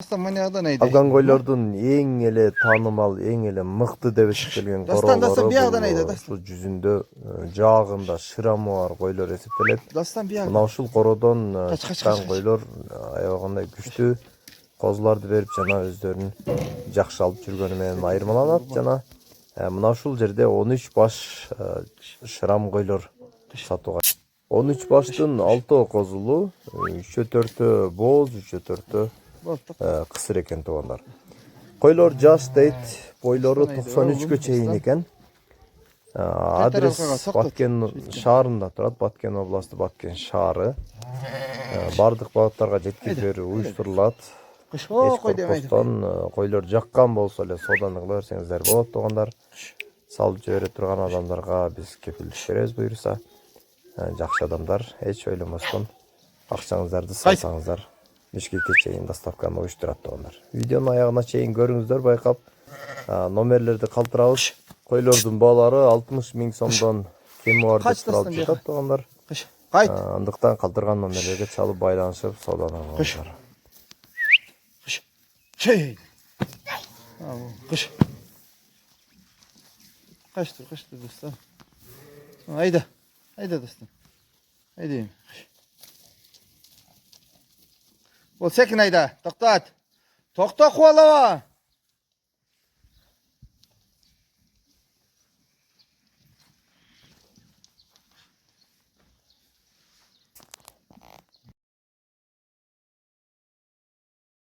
Afgan koylardın en ele tanımal, en ele mıktı деп эсептелген korolары bu жүзүндө жаагында шырамы бар koylar эсептелет. Мына ушул кородон чыккан koylar аябагандай күчтүү козуларды берип жана өздөрүн жакшы алып жүргөнү менен айырмаланат жана мына ушул жерде 13 баш шырам koylar сатууга. 13 баштын 6 козулу, 3-4 боз, 3-4 кысыр экен туугандар. Koylar жаш дейт, бойлору 93гө чейин экен. Адрес Баткен шаарында турат, Баткен областы, Баткен шаары. Бардык багыттарга жеткирип берүү уюштурулат. Эч коркпостон koylar жаккан болсо эле сооданык кыла берсеңиздер болот туугандар. Салып жибере турган адамдарга биз кепилдик беребиз буюрса. Жакшы адамдар эч ойломостон акчаңыздарды салсаңыздар Бишкекке чейин доставканы уюштурат туугандар. Видеонун аягына чейин көрүңүздөр, байкап номерлерди калтырабыз. Koylardын баалары 60 000 сомдон кеми бар деп суралып жатат туугандар. Андыктан калтырган номерлерге чалып байланышып сооданык кылыңыздар. Kaçtır dostum. Haydi. Haydi dostum. Haydi. Ol sekin hayda. Toktat. Tokta kovalama.